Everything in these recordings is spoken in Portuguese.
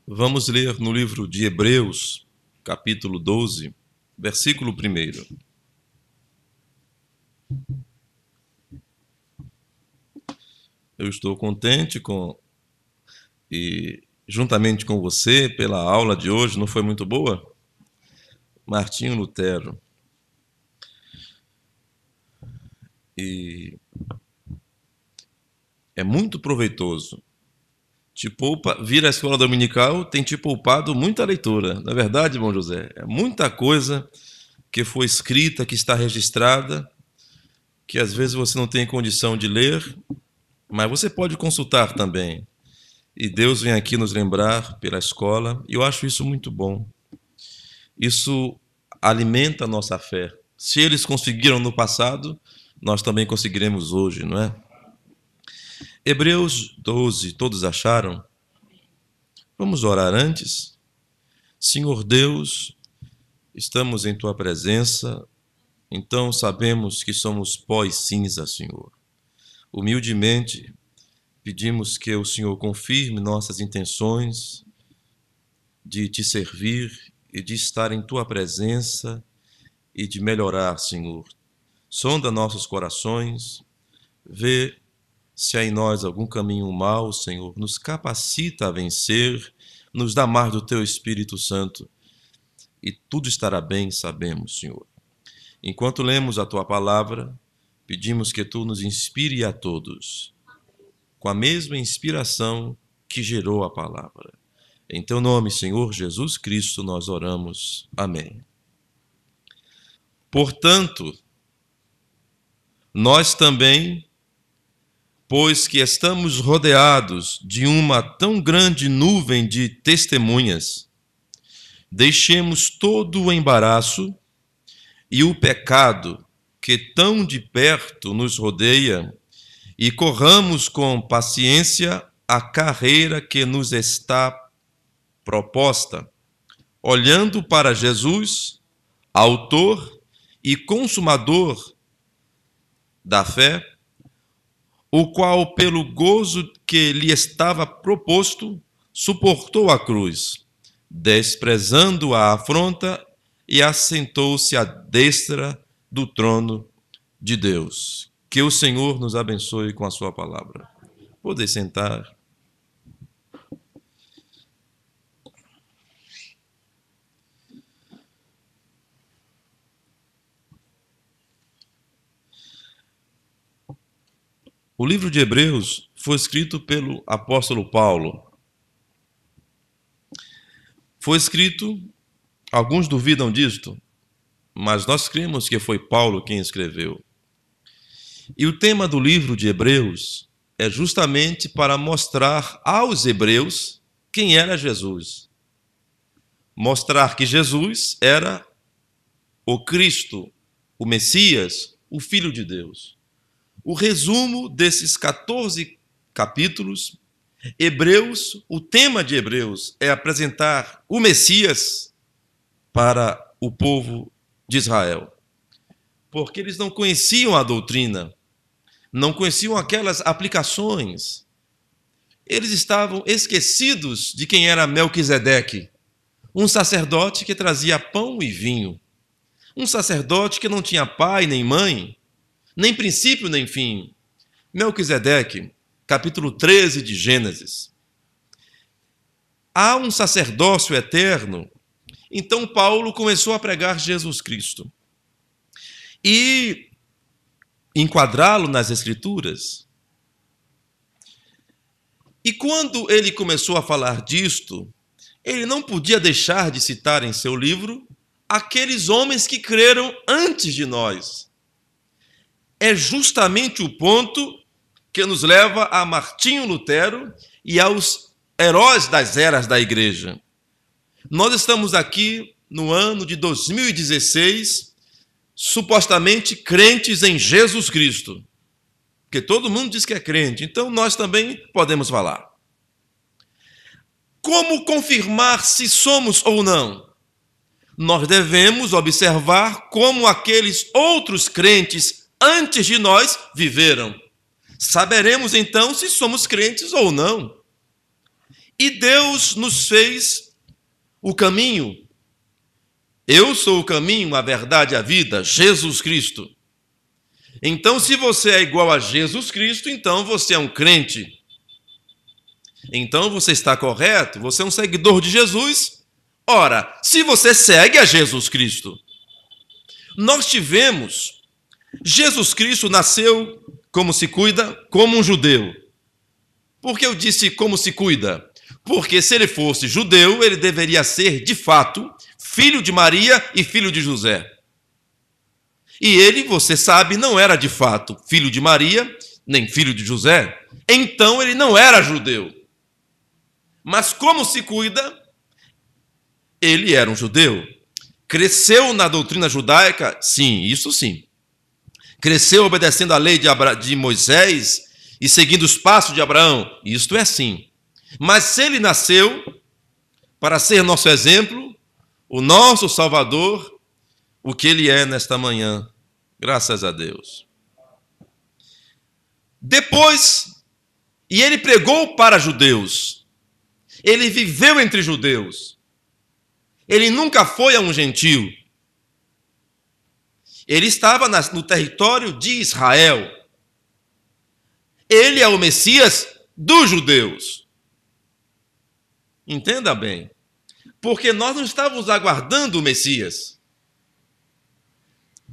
Vamos ler no livro de Hebreus, capítulo 12, versículo 1. Eu estou contente juntamente com você pela aula de hoje, não foi muito boa? Martinho Lutero. E é muito proveitoso. Vir à escola dominical tem te poupado muita leitura. Na verdade, irmão José, é muita coisa que foi escrita, que está registrada, que às vezes você não tem condição de ler, mas você pode consultar também. E Deus vem aqui nos lembrar pela escola, e eu acho isso muito bom. Isso alimenta a nossa fé. Se eles conseguiram no passado, nós também conseguiremos hoje, não é? Hebreus 12, todos acharam? Vamos orar antes? Senhor Deus, estamos em Tua presença, então sabemos que somos pó e cinza, Senhor. Humildemente, pedimos que o Senhor confirme nossas intenções de Te servir e de estar em Tua presença e de melhorar, Senhor. Sonda nossos corações, vê se há em nós algum caminho mau, Senhor, nos capacita a vencer, nos dá mais do Teu Espírito Santo e tudo estará bem, sabemos, Senhor. Enquanto lemos a Tua palavra, pedimos que Tu nos inspire a todos, com a mesma inspiração que gerou a palavra. Em Teu nome, Senhor Jesus Cristo, nós oramos. Amém. Portanto, nós também, pois que estamos rodeados de uma tão grande nuvem de testemunhas, deixemos todo o embaraço e o pecado que tão de perto nos rodeia e corramos com paciência a carreira que nos está proposta, olhando para Jesus, autor e consumador da fé, o qual, pelo gozo que lhe estava proposto, suportou a cruz, desprezando a afronta, e assentou-se à destra do trono de Deus. Que o Senhor nos abençoe com a sua palavra. Podem sentar. O livro de Hebreus foi escrito pelo apóstolo Paulo. Foi escrito, alguns duvidam disto, mas nós cremos que foi Paulo quem escreveu. E o tema do livro de Hebreus é justamente para mostrar aos hebreus quem era Jesus. Mostrar que Jesus era o Cristo, o Messias, o Filho de Deus. O resumo desses 14 capítulos, Hebreus, o tema de Hebreus é apresentar o Messias para o povo de Israel. Porque eles não conheciam a doutrina, não conheciam aquelas aplicações. Eles estavam esquecidos de quem era Melquisedeque, um sacerdote que trazia pão e vinho, um sacerdote que não tinha pai nem mãe, nem princípio nem fim. Melquisedeque, capítulo 13 de Gênesis. Há um sacerdócio eterno. Então Paulo começou a pregar Jesus Cristo e enquadrá-lo nas Escrituras. E quando ele começou a falar disto, ele não podia deixar de citar em seu livro aqueles homens que creram antes de nós. É justamente o ponto que nos leva a Martinho Lutero e aos heróis das eras da igreja. Nós estamos aqui no ano de 2016, supostamente crentes em Jesus Cristo, porque todo mundo diz que é crente, então nós também podemos falar. Como confirmar se somos ou não? Nós devemos observar como aqueles outros crentes antes de nós viveram. Saberemos então se somos crentes ou não. E Deus nos fez o caminho. Eu sou o caminho, a verdade e a vida, Jesus Cristo. Então, se você é igual a Jesus Cristo, então você é um crente. Então você está correto, você é um seguidor de Jesus. Ora, se você segue a Jesus Cristo, nós tivemos, Jesus Cristo nasceu como se cuida, como um judeu. Por que eu disse como se cuida? Porque se ele fosse judeu, ele deveria ser, de fato, filho de Maria e filho de José. E ele, você sabe, não era de fato filho de Maria, nem filho de José. Então ele não era judeu. Mas como se cuida? Ele era um judeu. Cresceu na doutrina judaica? Sim, isso sim. Cresceu obedecendo a lei de Moisés e seguindo os passos de Abraão? Isto é sim. Mas se ele nasceu para ser nosso exemplo, o nosso Salvador, o que ele é nesta manhã, graças a Deus. Depois, e ele pregou para judeus, ele viveu entre judeus, ele nunca foi a um gentio, ele estava no território de Israel, ele é o Messias dos judeus. Entenda bem, porque nós não estávamos aguardando o Messias.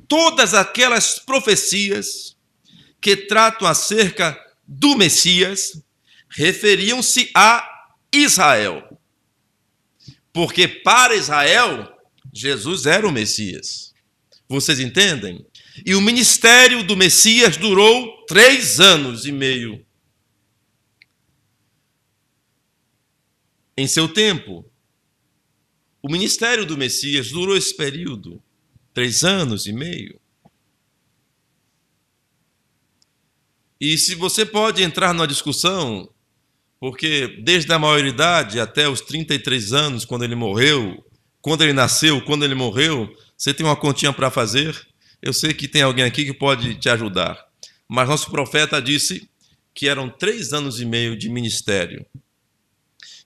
Todas aquelas profecias que tratam acerca do Messias referiam-se a Israel. Porque para Israel, Jesus era o Messias. Vocês entendem? E o ministério do Messias durou 3 anos e meio. Em seu tempo, o ministério do Messias durou esse período, 3 anos e meio. E se você pode entrar numa discussão, porque desde a maioridade até os 33 anos, quando ele morreu, quando ele nasceu, quando ele morreu, você tem uma continha para fazer? Eu sei que tem alguém aqui que pode te ajudar. Mas nosso profeta disse que eram 3 anos e meio de ministério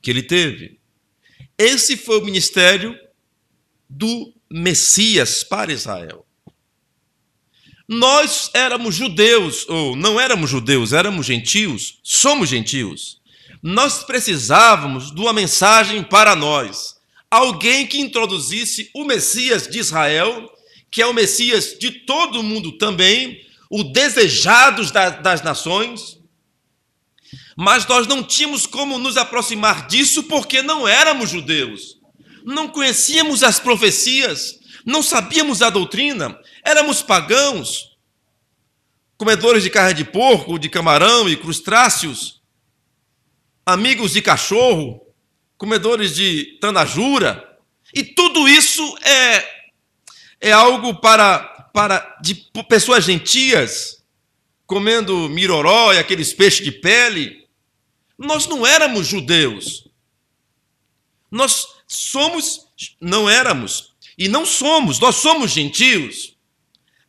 que ele teve. Esse foi o ministério do Messias para Israel. Nós éramos judeus, ou não éramos judeus, éramos gentios, somos gentios. Nós precisávamos de uma mensagem para nós. Alguém que introduzisse o Messias de Israel, que é o Messias de todo mundo também, o desejado das nações. Mas nós não tínhamos como nos aproximar disso porque não éramos judeus. Não conhecíamos as profecias, não sabíamos a doutrina, éramos pagãos, comedores de carne de porco, de camarão e crustáceos, amigos de cachorro, comedores de tanajura. E tudo isso é algo de pessoas gentias, comendo miroró e aqueles peixes de pele. Nós não éramos judeus. Nós não éramos e não somos, nós somos gentios.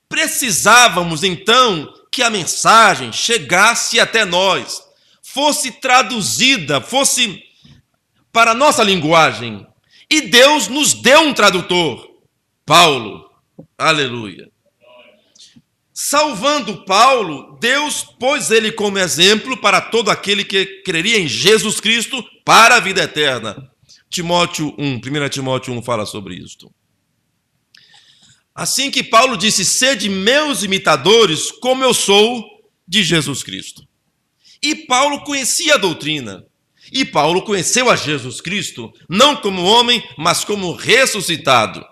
Precisávamos então que a mensagem chegasse até nós, fosse traduzida, fosse para a nossa linguagem. E Deus nos deu um tradutor, Paulo. Aleluia. Salvando Paulo, Deus pôs ele como exemplo para todo aquele que creria em Jesus Cristo para a vida eterna. 1 Timóteo 1 fala sobre isto. Assim que Paulo disse, sede meus imitadores, como eu sou de Jesus Cristo. E Paulo conhecia a doutrina. E Paulo conheceu a Jesus Cristo, não como homem, mas como ressuscitado.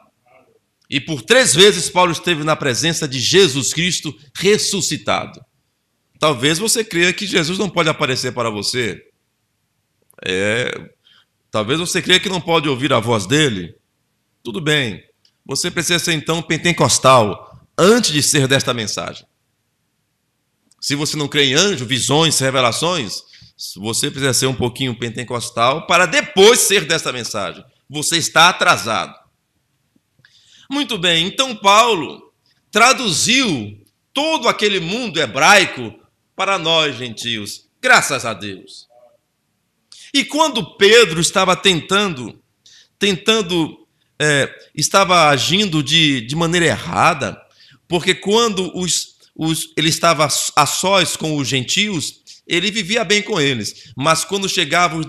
E por 3 vezes Paulo esteve na presença de Jesus Cristo ressuscitado. Talvez você creia que Jesus não pode aparecer para você. Talvez você creia que não pode ouvir a voz dele. Tudo bem. Você precisa ser então pentecostal antes de ser desta mensagem. Se você não crê em anjo, visões, revelações, você precisa ser um pouquinho pentecostal para depois ser desta mensagem. Você está atrasado. Muito bem, então Paulo traduziu todo aquele mundo hebraico para nós, gentios, graças a Deus. E quando Pedro estava estava agindo de maneira errada, porque quando ele estava a sós com os gentios, ele vivia bem com eles, mas quando chegavam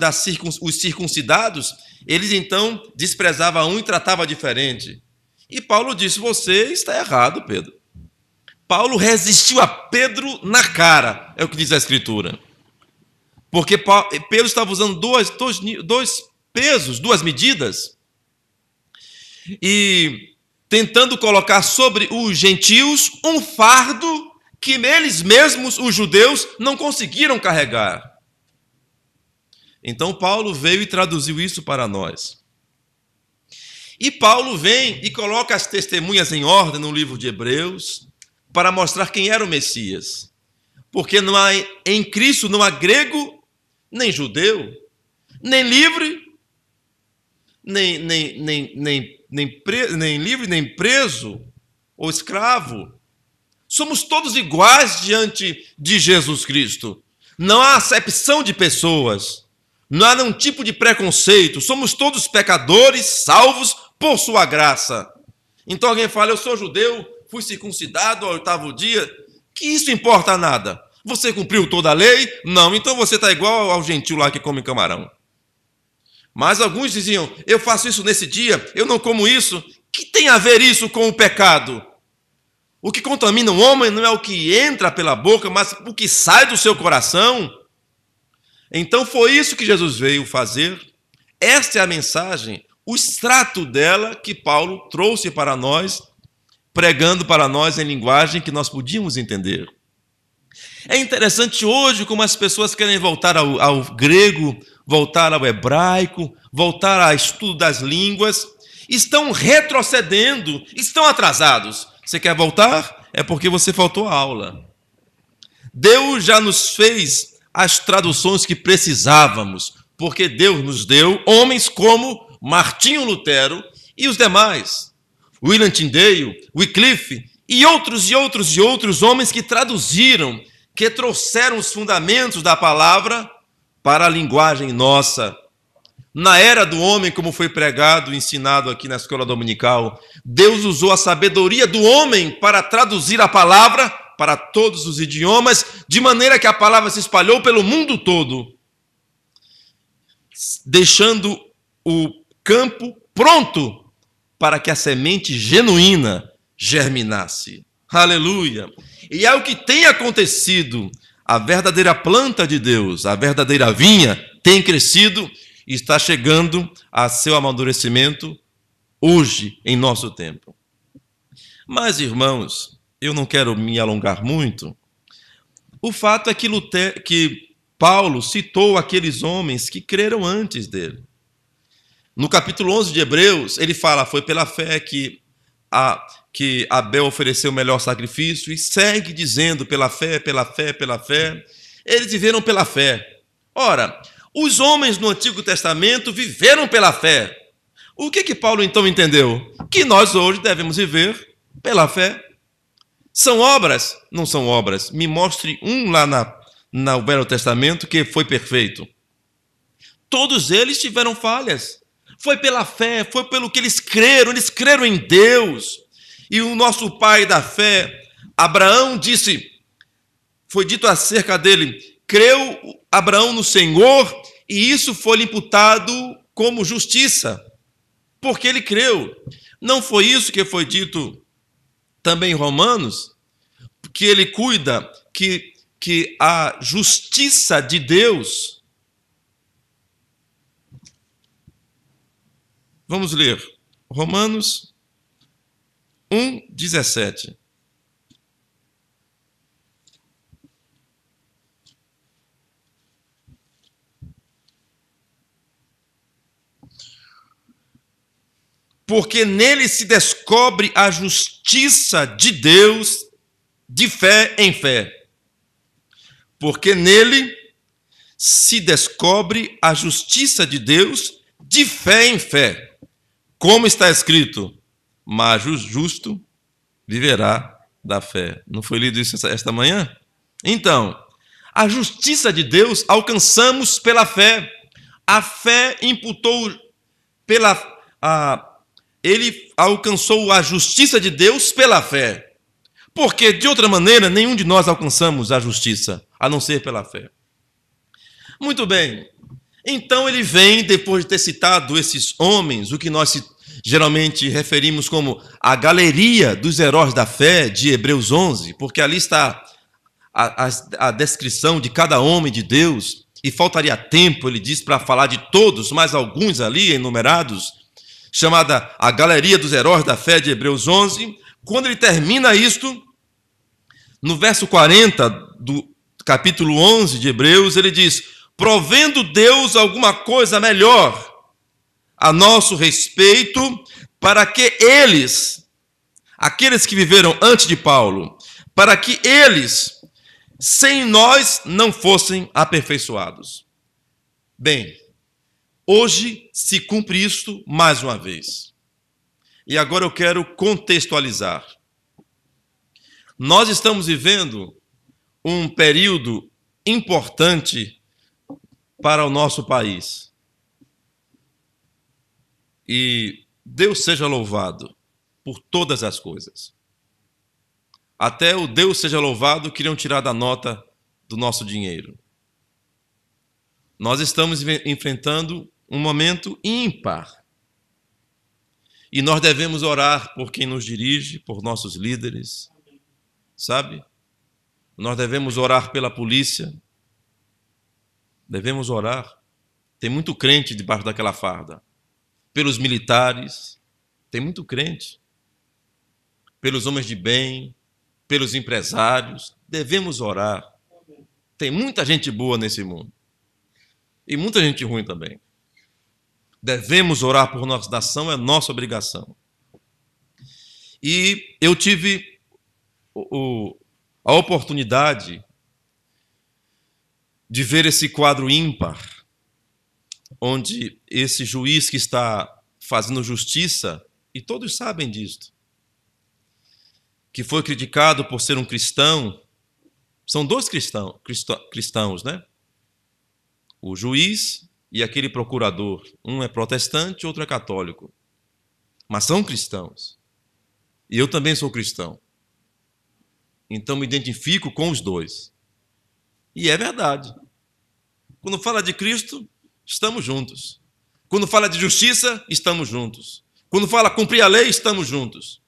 os circuncidados, eles então desprezavam um e tratavam diferente. E Paulo disse: você está errado, Pedro. Paulo resistiu a Pedro na cara, é o que diz a Escritura. Porque Pedro estava usando dois pesos, duas medidas, e tentando colocar sobre os gentios um fardo que eles mesmos, os judeus, não conseguiram carregar. Então Paulo veio e traduziu isso para nós. E Paulo vem e coloca as testemunhas em ordem no livro de Hebreus para mostrar quem era o Messias. Porque em Cristo não há grego, nem judeu, nem livre, nem livre, nem preso ou escravo. Somos todos iguais diante de Jesus Cristo. Não há acepção de pessoas. Não há nenhum tipo de preconceito. Somos todos pecadores, salvos por sua graça. Então alguém fala: eu sou judeu, fui circuncidado ao 8º dia. Que isso importa nada? Você cumpriu toda a lei? Não, então você está igual ao gentil lá que come camarão. Mas alguns diziam: eu faço isso nesse dia, eu não como isso. Que tem a ver isso com o pecado? O que contamina o homem não é o que entra pela boca, mas o que sai do seu coração. Então foi isso que Jesus veio fazer. Esta é a mensagem, o extrato dela que Paulo trouxe para nós, pregando para nós em linguagem que nós podíamos entender. É interessante hoje como as pessoas querem voltar ao grego, voltar ao hebraico, voltar ao estudo das línguas. Estão retrocedendo, estão atrasados. Você quer voltar? É porque você faltou a aula. Deus já nos fez as traduções que precisávamos, porque Deus nos deu homens como Martinho Lutero e os demais, William Tyndale, Wycliffe e outros homens que traduziram, que trouxeram os fundamentos da palavra para a linguagem nossa. Na era do homem, como foi pregado e ensinado aqui na escola dominical, Deus usou a sabedoria do homem para traduzir a palavra para todos os idiomas, de maneira que a palavra se espalhou pelo mundo todo, deixando o campo pronto para que a semente genuína germinasse. Aleluia! E é o que tem acontecido. A verdadeira planta de Deus, a verdadeira vinha, tem crescido e está chegando a seu amadurecimento hoje, em nosso tempo. Mas, irmãos, eu não quero me alongar muito. O fato é que Paulo citou aqueles homens que creram antes dele. No capítulo 11 de Hebreus, ele fala: foi pela fé que Abel ofereceu o melhor sacrifício, e segue dizendo: pela fé, pela fé, pela fé. Eles viveram pela fé. Ora, os homens no Antigo Testamento viveram pela fé. O que Paulo então entendeu? Que nós hoje devemos viver pela fé. São obras? Não são obras. Me mostre um lá no Velho Testamento que foi perfeito. Todos eles tiveram falhas. Foi pela fé, foi pelo que eles creram em Deus. E o nosso pai da fé, Abraão, foi dito acerca dele: creu Abraão no Senhor, e isso foi-lhe imputado como justiça, porque ele creu. Não foi isso que foi dito também em Romanos, que ele cuida que a justiça de Deus... Vamos ler Romanos 1:17. Porque nele se descobre a justiça de Deus de fé em fé. Porque nele se descobre a justiça de Deus de fé em fé. Como está escrito: mas o justo viverá da fé. Não foi lido isso esta manhã? Então, a justiça de Deus alcançamos pela fé. A fé imputou ele alcançou a justiça de Deus pela fé. Porque, de outra maneira, nenhum de nós alcançamos a justiça, a não ser pela fé. Muito bem. Então ele vem, depois de ter citado esses homens, o que nós geralmente referimos como a galeria dos heróis da fé de Hebreus 11, porque ali está a descrição de cada homem de Deus, e faltaria tempo, ele diz, para falar de todos, mas alguns ali enumerados, chamada a galeria dos heróis da fé de Hebreus 11. Quando ele termina isto, no verso 40 do capítulo 11 de Hebreus, ele diz: provendo Deus alguma coisa melhor a nosso respeito, para que eles, aqueles que viveram antes de Paulo, para que eles, sem nós, não fossem aperfeiçoados. Bem, hoje se cumpre isto mais uma vez. E agora eu quero contextualizar. Nós estamos vivendo um período importante para o nosso país. E Deus seja louvado por todas as coisas. Até o Deus seja louvado queriam tirar da nota do nosso dinheiro. Nós estamos enfrentando um momento ímpar. E nós devemos orar por quem nos dirige, por nossos líderes, sabe? Nós devemos orar pela polícia. Devemos orar. Tem muito crente debaixo daquela farda. Pelos militares. Tem muito crente. Pelos homens de bem. Pelos empresários. Devemos orar. Tem muita gente boa nesse mundo. E muita gente ruim também. Devemos orar por nossa nação, é nossa obrigação. E eu tive a oportunidade de ver esse quadro ímpar, onde esse juiz que está fazendo justiça, e todos sabem disto, que foi criticado por ser um cristão, são dois cristãos, né? O juiz e aquele procurador. Um é protestante, outro é católico. Mas são cristãos. E eu também sou cristão. Então me identifico com os dois. E é verdade. Quando fala de Cristo, estamos juntos. Quando fala de justiça, estamos juntos. Quando fala cumprir a lei, estamos juntos.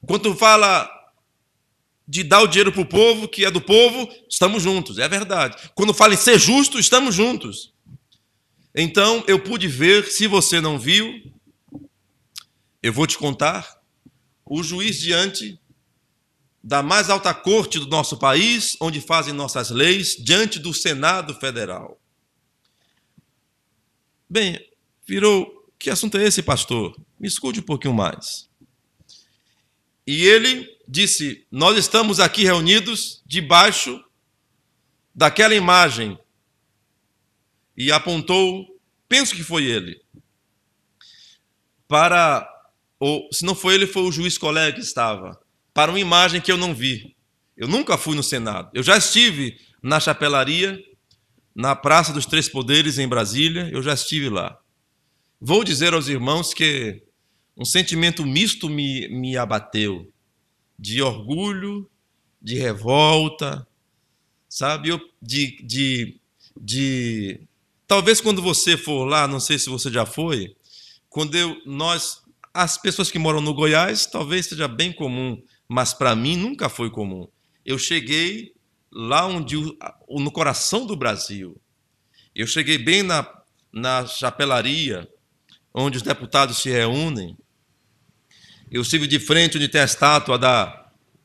Quando fala de dar o dinheiro para o povo, que é do povo, estamos juntos. É verdade. Quando fala em ser justo, estamos juntos. Então, eu pude ver, se você não viu, eu vou te contar, o juiz diante da mais alta corte do nosso país, onde fazem nossas leis, diante do Senado Federal. Bem, que assunto é esse, pastor? Me escute um pouquinho mais. E ele disse: nós estamos aqui reunidos debaixo daquela imagem. E apontou, penso que foi ele, ou se não foi ele, foi o juiz colega que estava, para uma imagem que eu não vi. Eu nunca fui no Senado. Eu já estive na chapelaria, na Praça dos Três Poderes, em Brasília, eu já estive lá. Vou dizer aos irmãos que um sentimento misto me abateu, de orgulho, de revolta, sabe? Talvez quando você for lá, não sei se você já foi, as pessoas que moram no Goiás, talvez seja bem comum, mas para mim nunca foi comum. Eu cheguei lá no coração do Brasil. Eu cheguei bem na chapelaria, onde os deputados se reúnem. Eu estive de frente onde tem a estátua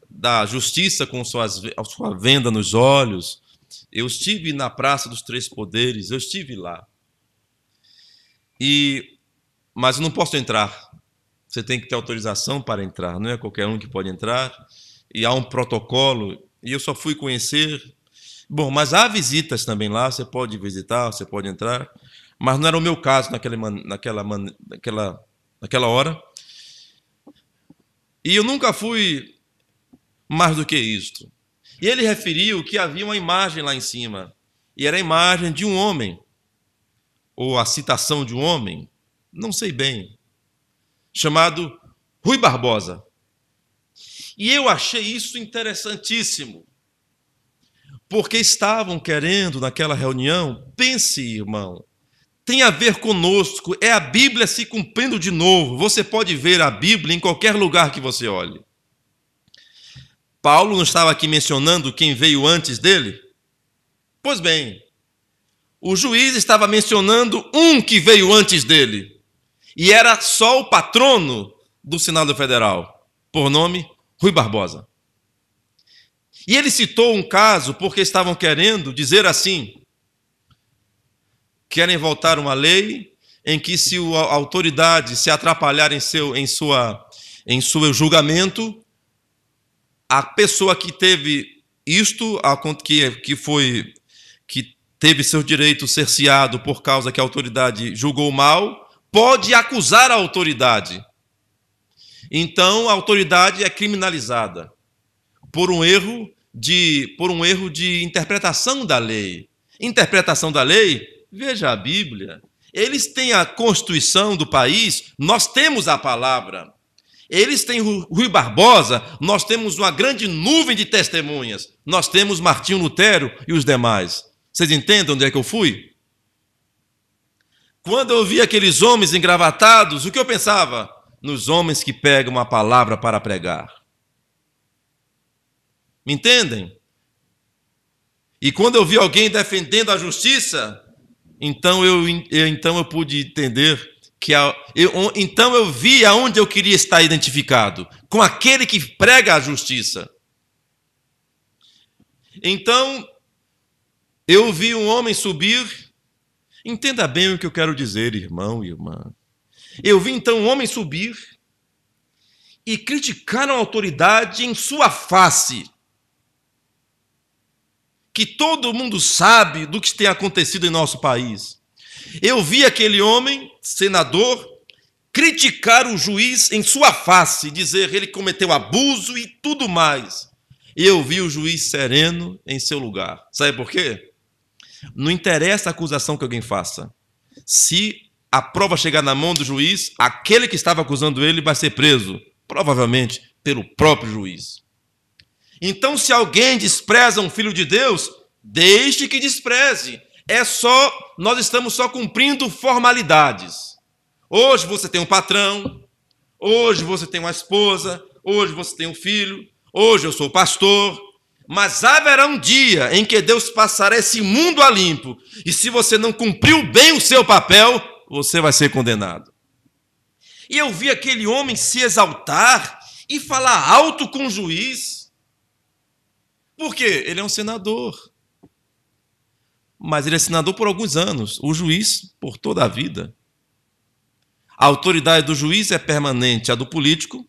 da justiça com a sua venda nos olhos. Eu estive na Praça dos Três Poderes, eu estive lá. Mas eu não posso entrar. Você tem que ter autorização para entrar, não é qualquer um que pode entrar. E há um protocolo, e eu só fui conhecer. Bom, mas há visitas também lá, você pode visitar, você pode entrar. Mas não era o meu caso naquela hora. E eu nunca fui mais do que isto. E ele referiu que havia uma imagem lá em cima. E era a imagem de um homem. ou a citação de um homem, não sei bem, chamado Rui Barbosa. E eu achei isso interessantíssimo, porque estavam querendo, naquela reunião, pense, irmão, tem a ver conosco, é a Bíblia se cumprindo de novo. Você pode ver a Bíblia em qualquer lugar que você olhe. Paulo não estava aqui mencionando quem veio antes dele? Pois bem, o juiz estava mencionando um que veio antes dele, e era só o patrono do Senado Federal, por nome Rui Barbosa. E ele citou um caso porque estavam querendo dizer assim: querem voltar uma lei em que, se a autoridade se atrapalhar em seu julgamento, a pessoa que teve isto, que teve seu direito cerceado por causa que a autoridade julgou mal, pode acusar a autoridade. Então, a autoridade é criminalizada por um erro de interpretação da lei. Interpretação da lei, veja a Bíblia. Eles têm a Constituição do país, nós temos a palavra. Eles têm Rui Barbosa, nós temos uma grande nuvem de testemunhas. Nós temos Martinho Lutero e os demais. Vocês entendem onde é que eu fui? Quando eu vi aqueles homens engravatados, o que eu pensava? Nos homens que pegam a palavra para pregar. Me entendem? E quando eu vi alguém defendendo a justiça, então eu pude entender então eu vi aonde eu queria estar identificado, com aquele que prega a justiça. Então, eu vi um homem subir. Entenda bem o que eu quero dizer, irmão e irmã. Eu vi então um homem subir e criticar a autoridade em sua face. Que todo mundo sabe do que tem acontecido em nosso país. Eu vi aquele homem, senador, criticar o juiz em sua face, dizer que ele cometeu abuso e tudo mais. Eu vi o juiz sereno em seu lugar. Sabe por quê? Não interessa a acusação que alguém faça. Se a prova chegar na mão do juiz, aquele que estava acusando ele vai ser preso, provavelmente pelo próprio juiz. Então, se alguém despreza um filho de Deus, deixe que despreze. Nós estamos só cumprindo formalidades. Hoje você tem um patrão, hoje você tem uma esposa, hoje você tem um filho, hoje eu sou pastor, mas haverá um dia em que Deus passará esse mundo a limpo, e se você não cumpriu bem o seu papel, você vai ser condenado. E eu vi aquele homem se exaltar e falar alto com o juiz. Por quê? Ele é um senador. Mas ele é senador por alguns anos, o juiz por toda a vida. A autoridade do juiz é permanente, a do político,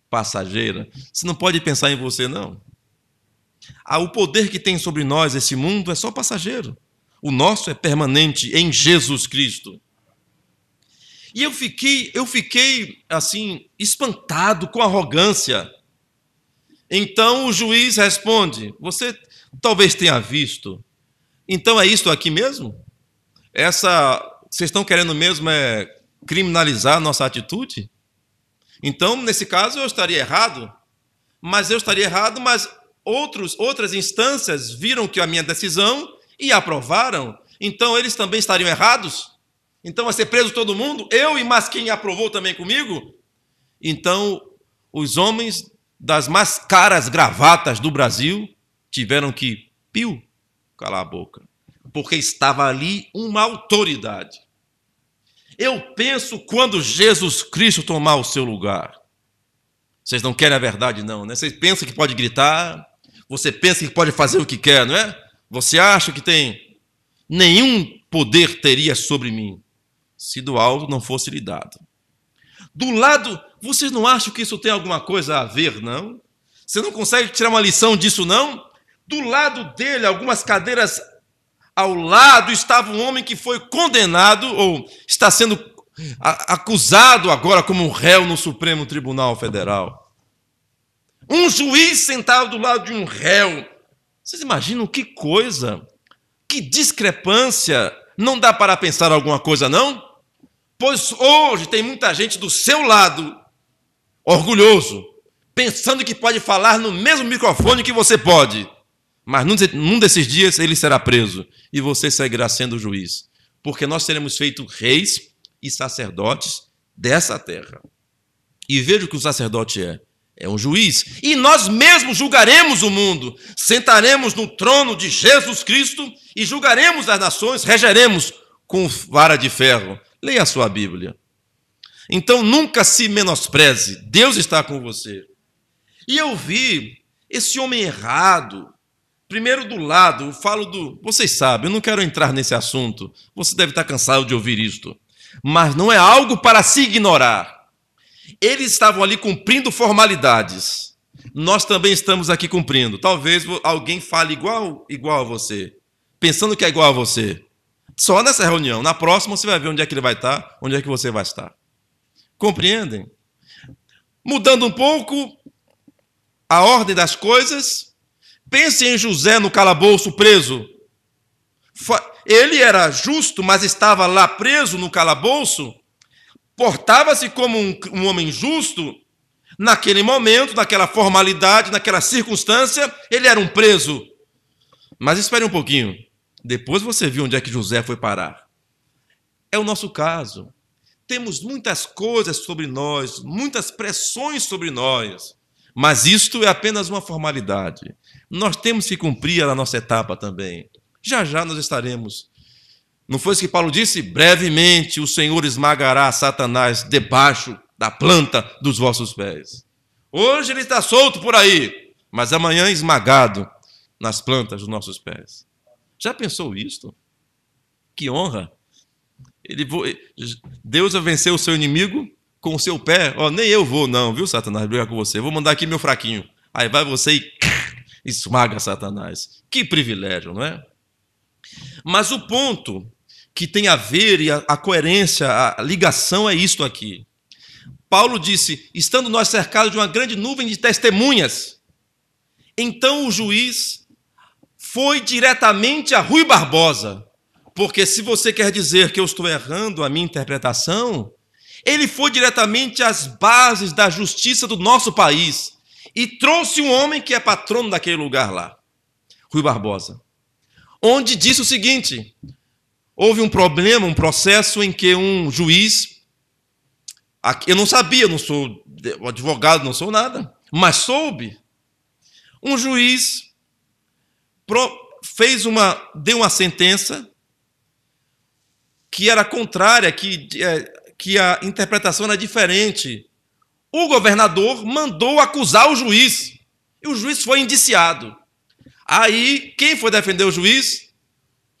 passageira. Você não pode pensar em você, não. O poder que tem sobre nós esse mundo é só passageiro. O nosso é permanente em Jesus Cristo. E eu fiquei assim, espantado com a arrogância. Então o juiz responde: você talvez tenha visto. Então é isso aqui mesmo? Vocês estão querendo mesmo criminalizar a nossa atitude? Então, nesse caso, eu estaria errado. Mas outras instâncias viram que a minha decisão e aprovaram. Então, eles também estariam errados? Então, vai ser preso todo mundo? Eu e mais quem aprovou também comigo? Então, os homens das mais caras gravatas do Brasil tiveram que calar a boca, porque estava ali uma autoridade. Eu penso quando Jesus Cristo tomar o seu lugar. Vocês não querem a verdade, não, né? Vocês pensam que pode gritar, você pensa que pode fazer o que quer, não é? Você acha que tem nenhum poder teria sobre mim, se do alto não fosse lhe dado. Do lado, vocês não acham que isso tem alguma coisa a ver, não? Você não consegue tirar uma lição disso, não? Do lado dele, algumas cadeiras ao lado, estava um homem que foi condenado, ou está sendo acusado agora como um réu no Supremo Tribunal Federal. Um juiz sentado do lado de um réu. Vocês imaginam que coisa, que discrepância Não dá para pensar alguma coisa, não? Pois hoje tem muita gente do seu lado, orgulhoso, pensando que pode falar no mesmo microfone que você pode. Mas num desses dias ele será preso e você seguirá sendo juiz. Porque nós seremos feitos reis e sacerdotes dessa terra. E veja o que o sacerdote é. É um juiz. E nós mesmos julgaremos o mundo. Sentaremos no trono de Jesus Cristo e julgaremos as nações, regeremos com vara de ferro. Leia a sua Bíblia. Então nunca se menospreze. Deus está com você. E eu vi esse homem errado. Primeiro do lado, eu falo do... Vocês sabem, eu não quero entrar nesse assunto. Você deve estar cansado de ouvir isto. Mas não é algo para se ignorar. Eles estavam ali cumprindo formalidades. Nós também estamos aqui cumprindo. Talvez alguém fale igual a você, pensando que é igual a você. Só nessa reunião. Na próxima você vai ver onde é que ele vai estar, onde é que você vai estar. Compreendem? Mudando um pouco a ordem das coisas, pense em José no calabouço preso. Ele era justo, mas estava lá preso no calabouço. Portava-se como um homem justo, naquele momento, naquela formalidade, naquela circunstância, ele era um preso. Mas espere um pouquinho. Depois você viu onde é que José foi parar. É o nosso caso. Temos muitas coisas sobre nós, muitas pressões sobre nós, mas isto é apenas uma formalidade. Nós temos que cumprir a nossa etapa também. Já já nós estaremos. Não foi isso que Paulo disse? Brevemente o Senhor esmagará Satanás debaixo da planta dos vossos pés. Hoje ele está solto por aí, mas amanhã esmagado nas plantas dos nossos pés. Já pensou isto? Que honra! Deus vai vencer o seu inimigo com o seu pé. Nem eu vou não, viu, Satanás, brigar com você. Vou mandar aqui meu fraquinho. Aí vai você e esmaga Satanás. Que privilégio, não é? Mas o ponto que tem a ver, e a coerência, a ligação é isto aqui. Paulo disse, estando nós cercados de uma grande nuvem de testemunhas, então o juiz foi diretamente a Rui Barbosa, porque se você quer dizer que eu estou errando a minha interpretação, ele foi diretamente às bases da justiça do nosso país e trouxe um homem que é patrono daquele lugar lá, Rui Barbosa, onde disse o seguinte: houve um problema, um processo em que um juiz, eu não sabia, não sou advogado, não sou nada, mas soube, um juiz deu uma sentença que era contrária, que a interpretação era diferente. O governador mandou acusar o juiz, e o juiz foi indiciado. Aí, quem foi defender o juiz?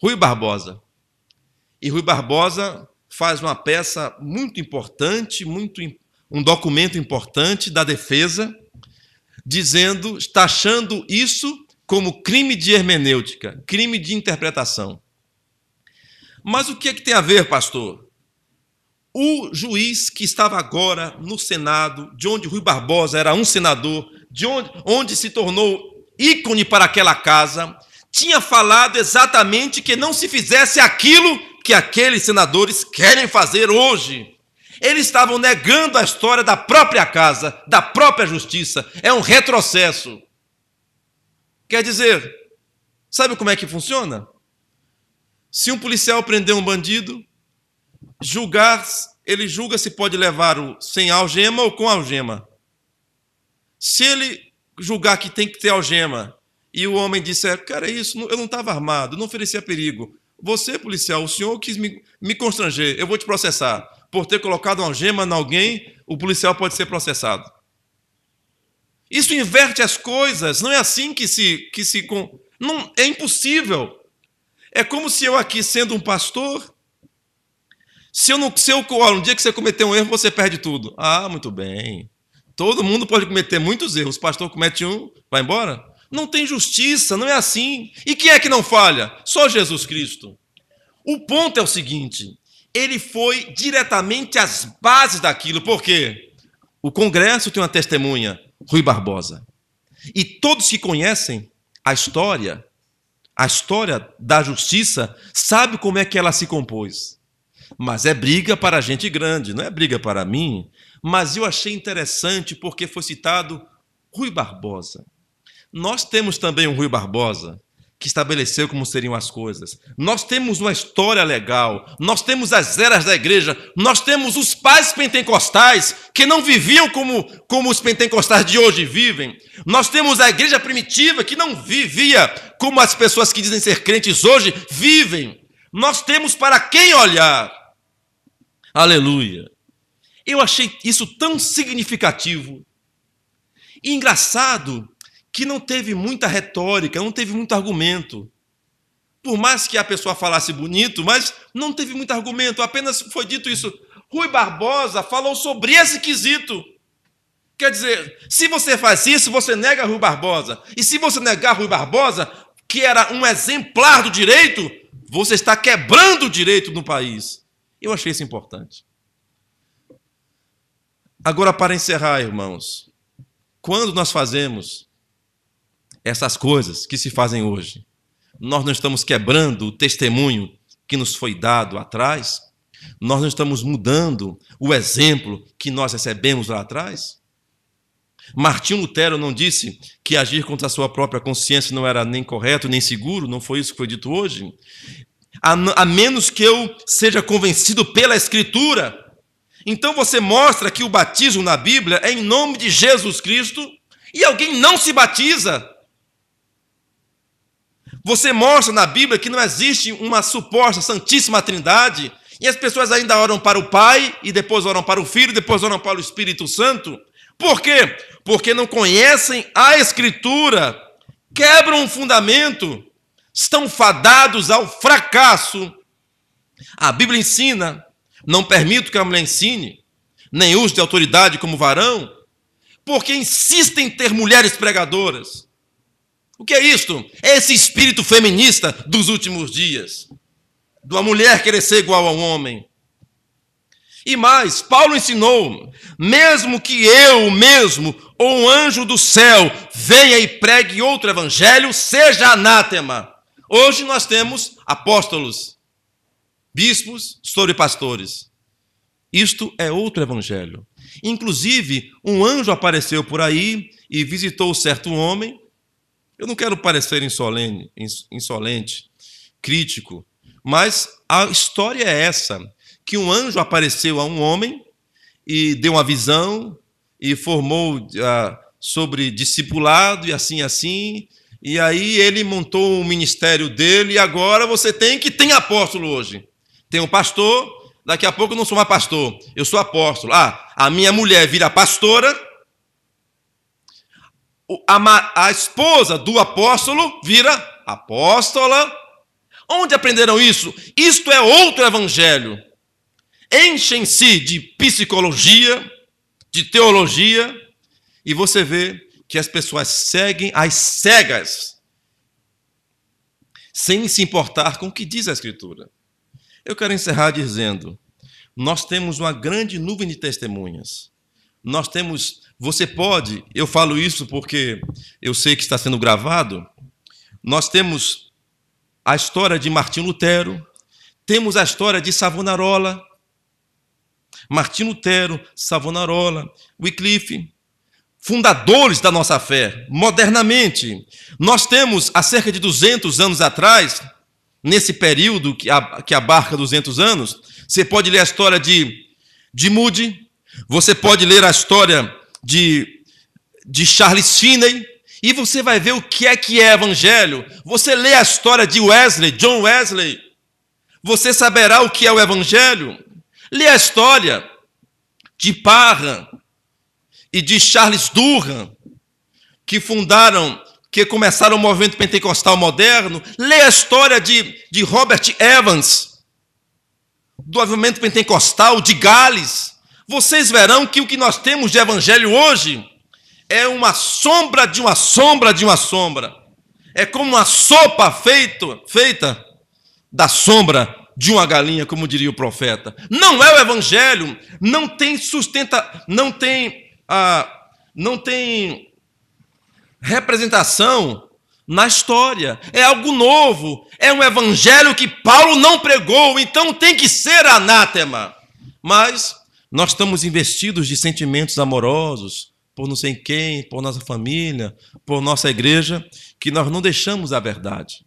Rui Barbosa. E Rui Barbosa faz uma peça muito importante, um documento importante da defesa, taxando isso como crime de hermenêutica, crime de interpretação. Mas o que é que tem a ver, pastor? O juiz que estava agora no Senado, de onde Rui Barbosa era um senador, onde se tornou ícone para aquela casa, tinha falado exatamente que não se fizesse aquilo que aqueles senadores querem fazer hoje. Eles estavam negando a história da própria casa, da própria justiça. É um retrocesso. Quer dizer, sabe como é que funciona? Se um policial prender um bandido, ele julga se pode levá-lo sem algema ou com algema. Se ele julgar que tem que ter algema e o homem disser, cara, isso, eu não estava armado, não oferecia perigo. Você, policial, o senhor quis me constranger, eu vou te processar. Por ter colocado uma algema em alguém, o policial pode ser processado. Isso inverte as coisas, não é assim não, é impossível. É como se eu aqui, sendo um pastor, um dia que você cometer um erro, você perde tudo. Ah, muito bem. Todo mundo pode cometer muitos erros. O pastor comete um, vai embora? Não tem justiça, não é assim. E quem é que não falha? Só Jesus Cristo. O ponto é o seguinte, ele foi diretamente às bases daquilo. Por quê? O Congresso tem uma testemunha, Rui Barbosa. E todos que conhecem a história, a história da justiça, sabe como é que ela se compôs. Mas é briga para gente grande, não é briga para mim. Mas eu achei interessante porque foi citado Rui Barbosa. Nós temos também um Rui Barbosa que estabeleceu como seriam as coisas. Nós temos uma história legal, nós temos as eras da igreja, nós temos os pais pentecostais que não viviam como os pentecostais de hoje vivem. Nós temos a igreja primitiva que não vivia como as pessoas que dizem ser crentes hoje vivem. Nós temos para quem olhar. Aleluia. Eu achei isso tão significativo e engraçado que não teve muita retórica, não teve muito argumento. Por mais que a pessoa falasse bonito, mas não teve muito argumento, apenas foi dito isso. Rui Barbosa falou sobre esse quesito. Quer dizer, se você faz isso, você nega Rui Barbosa. E se você negar Rui Barbosa, que era um exemplar do direito, você está quebrando o direito no país. Eu achei isso importante. Agora, para encerrar, irmãos, quando nós fazemos essas coisas que se fazem hoje, nós não estamos quebrando o testemunho que nos foi dado atrás? Nós não estamos mudando o exemplo que nós recebemos lá atrás? Martinho Lutero não disse que agir contra a sua própria consciência não era nem correto, nem seguro? Não foi isso que foi dito hoje? A menos que eu seja convencido pela Escritura. Então você mostra que o batismo na Bíblia é em nome de Jesus Cristo e alguém não se batiza. Você mostra na Bíblia que não existe uma suposta Santíssima Trindade e as pessoas ainda oram para o Pai e depois oram para o Filho, depois oram para o Espírito Santo. Por quê? Porque não conhecem a Escritura, quebram o fundamento, estão fadados ao fracasso. A Bíblia ensina, não permito que a mulher ensine, nem use de autoridade como varão, porque insistem em ter mulheres pregadoras. O que é isto? É esse espírito feminista dos últimos dias, de uma mulher querer ser igual ao homem. E mais, Paulo ensinou, mesmo que eu mesmo, ou um anjo do céu, venha e pregue outro evangelho, seja anátema. Hoje nós temos apóstolos, bispos sobre pastores. Isto é outro evangelho. Inclusive, um anjo apareceu por aí e visitou certo homem. Eu não quero parecer insolente, crítico, mas a história é essa, que um anjo apareceu a um homem e deu uma visão e formou sobre discipulado e assim, e aí ele montou o ministério dele e agora você tem apóstolo hoje. Tem um pastor, daqui a pouco eu não sou mais pastor, eu sou apóstolo. A minha mulher vira pastora, a esposa do apóstolo vira apóstola. Onde aprenderam isso? Isto é outro evangelho. Enchem-se de psicologia, de teologia, e você vê que as pessoas seguem às cegas, sem se importar com o que diz a Escritura. Eu quero encerrar dizendo, nós temos uma grande nuvem de testemunhas. Você pode, eu falo isso porque eu sei que está sendo gravado, nós temos a história de Martinho Lutero, temos a história de Savonarola, Martinho Lutero, Savonarola, Wycliffe, fundadores da nossa fé, modernamente. Nós temos, há cerca de 200 anos atrás, nesse período que abarca 200 anos, você pode ler a história de Moody, você pode ler a história de Charles Finney, e você vai ver o que é evangelho. Você lê a história de Wesley, John Wesley, você saberá o que é o evangelho. Lê a história de Parham e de Charles Durham, que começaram o movimento pentecostal moderno. Lê a história de Robert Evans, do movimento pentecostal de Gales. Vocês verão que o que nós temos de evangelho hoje é uma sombra de uma sombra de uma sombra. É como uma sopa feita da sombra de uma galinha, como diria o profeta. Não é o evangelho, não tem representação na história. É algo novo. É um evangelho que Paulo não pregou, então tem que ser anátema. Mas nós estamos investidos de sentimentos amorosos por não sei quem, por nossa família, por nossa igreja, que nós não deixamos a verdade.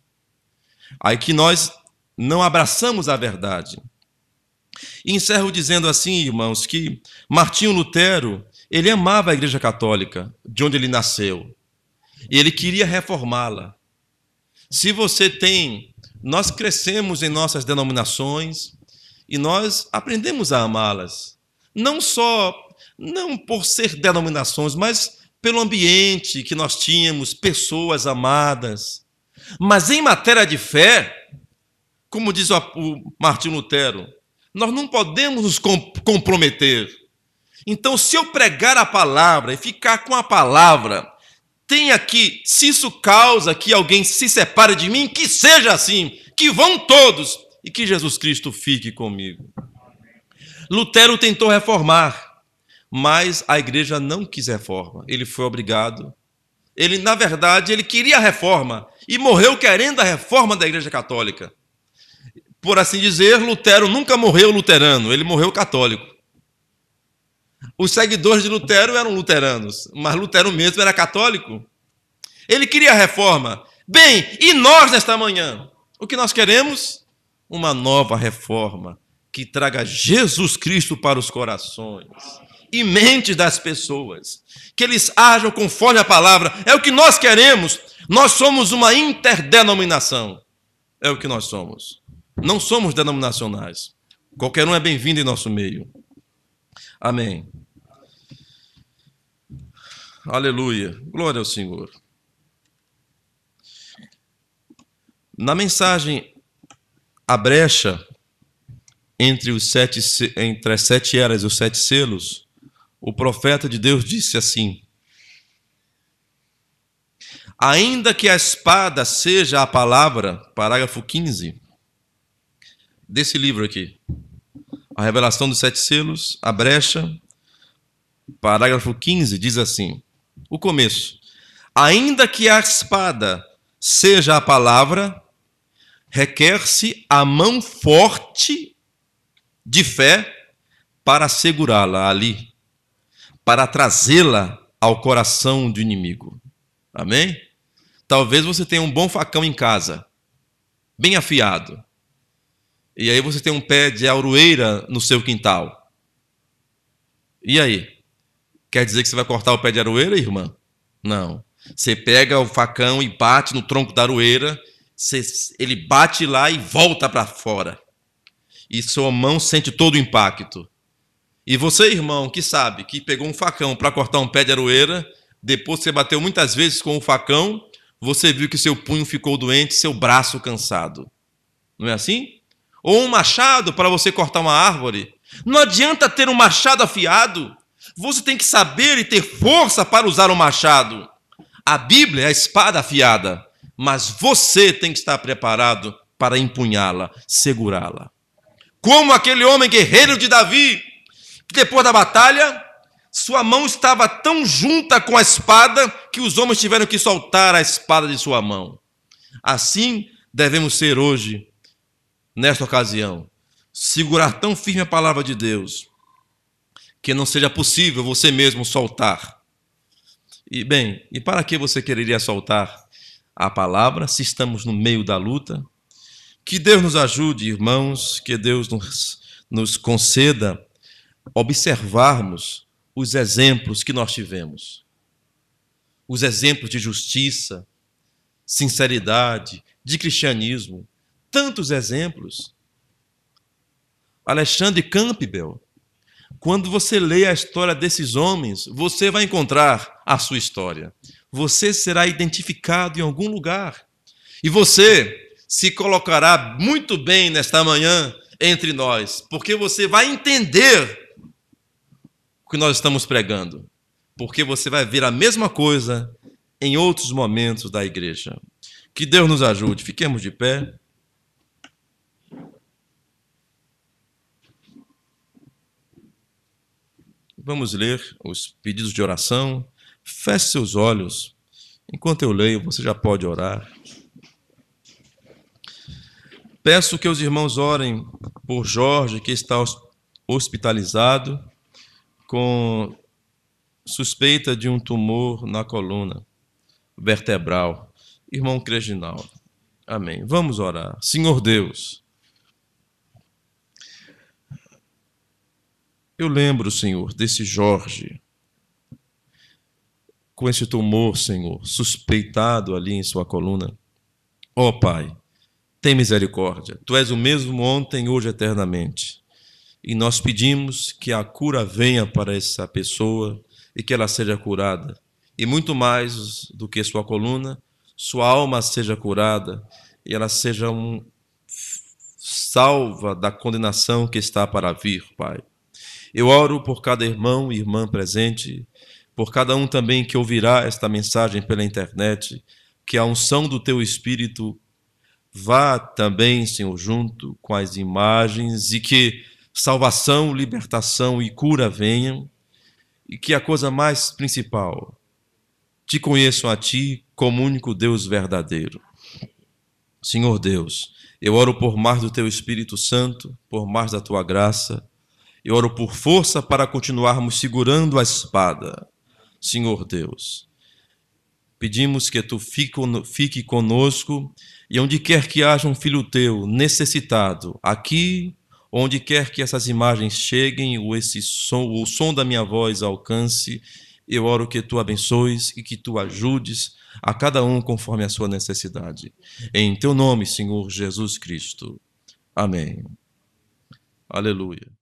Aí que nós não abraçamos a verdade. E encerro dizendo assim, irmãos, que Martinho Lutero, ele amava a Igreja Católica, de onde ele nasceu. E ele queria reformá-la. Se você tem... Nós crescemos em nossas denominações e nós aprendemos a amá-las. Não por ser denominações, mas pelo ambiente que nós tínhamos, pessoas amadas. Mas em matéria de fé, como diz o Martinho Lutero, nós não podemos nos comprometer. Então, se eu pregar a palavra e ficar com a palavra, tenha que, se isso causa que alguém se separe de mim, que seja assim, que vão todos e que Jesus Cristo fique comigo. Lutero tentou reformar, mas a igreja não quis reforma. Ele foi obrigado. Ele, na verdade, ele queria a reforma e morreu querendo a reforma da Igreja Católica. Por assim dizer, Lutero nunca morreu luterano, ele morreu católico. Os seguidores de Lutero eram luteranos, mas Lutero mesmo era católico. Ele queria a reforma. Bem, e nós nesta manhã? O que nós queremos? Uma nova reforma que traga Jesus Cristo para os corações e mentes das pessoas, que eles ajam conforme a palavra. É o que nós queremos. Nós somos uma interdenominação. É o que nós somos. Não somos denominacionais. Qualquer um é bem-vindo em nosso meio. Amém. Aleluia. Glória ao Senhor. Na mensagem A Brecha, entre as 7 eras e os 7 selos, o profeta de Deus disse assim: ainda que a espada seja a palavra, parágrafo 15, desse livro aqui, a revelação dos 7 selos, a brecha, parágrafo 15, diz assim, o começo: ainda que a espada seja a palavra, requer-se a mão forte de fé para segurá-la ali, para trazê-la ao coração do inimigo. Amém? Talvez você tenha um bom facão em casa, bem afiado. E aí você tem um pé de aroeira no seu quintal. E aí? Quer dizer que você vai cortar o pé de aroeira, irmã? Não. Você pega o facão e bate no tronco da aroeira, ele bate lá e volta para fora. E sua mão sente todo o impacto. E você, irmão, que sabe, que pegou um facão para cortar um pé de aroeira, depois que você bateu muitas vezes com o facão, você viu que seu punho ficou doente, seu braço cansado. Não é assim? Ou um machado para você cortar uma árvore. Não adianta ter um machado afiado. Você tem que saber e ter força para usar o machado. A Bíblia é a espada afiada, mas você tem que estar preparado para empunhá-la, segurá-la. Como aquele homem guerreiro de Davi, que depois da batalha, sua mão estava tão junta com a espada que os homens tiveram que soltar a espada de sua mão. Assim devemos ser hoje, nesta ocasião, segurar tão firme a palavra de Deus, que não seja possível você mesmo soltar. E bem, e para que você quereria soltar a palavra, se estamos no meio da luta? Que Deus nos ajude, irmãos, que Deus nos conceda observarmos os exemplos que nós tivemos. Os exemplos de justiça, sinceridade, de cristianismo. Tantos exemplos. Alexandre Campbell, quando você lê a história desses homens, você vai encontrar a sua história. Você será identificado em algum lugar. E você se colocará muito bem nesta manhã entre nós, porque você vai entender o que nós estamos pregando. Porque você vai ver a mesma coisa em outros momentos da igreja. Que Deus nos ajude. Fiquemos de pé. Vamos ler os pedidos de oração. Feche seus olhos Enquanto eu leio, você já pode orar. Peço que os irmãos orem por Jorge, que está hospitalizado com suspeita de um tumor na coluna vertebral. Irmão Creginaldo. Amém. Vamos orar. Senhor Deus, eu lembro, Senhor, desse Jorge, com esse tumor, Senhor, suspeitado ali em sua coluna. Ó Pai, tem misericórdia. Tu és o mesmo ontem, hoje, eternamente. E nós pedimos que a cura venha para essa pessoa e que ela seja curada. E muito mais do que sua coluna, sua alma seja curada e ela seja salva da condenação que está para vir, Pai. Eu oro por cada irmão e irmã presente, por cada um também que ouvirá esta mensagem pela internet, que a unção do Teu Espírito vá também, Senhor, junto com as imagens e que salvação, libertação e cura venham e que a coisa mais principal, te conheçam a Ti como único Deus verdadeiro. Senhor Deus, eu oro por mais do Teu Espírito Santo, por mais da Tua graça, eu oro por força para continuarmos segurando a espada. Senhor Deus, pedimos que Tu fique conosco e onde quer que haja um filho Teu necessitado, aqui, onde quer que essas imagens cheguem, ou o som da minha voz alcance, eu oro que Tu abençoes e que Tu ajudes a cada um conforme a sua necessidade. Em Teu nome, Senhor Jesus Cristo. Amém. Aleluia.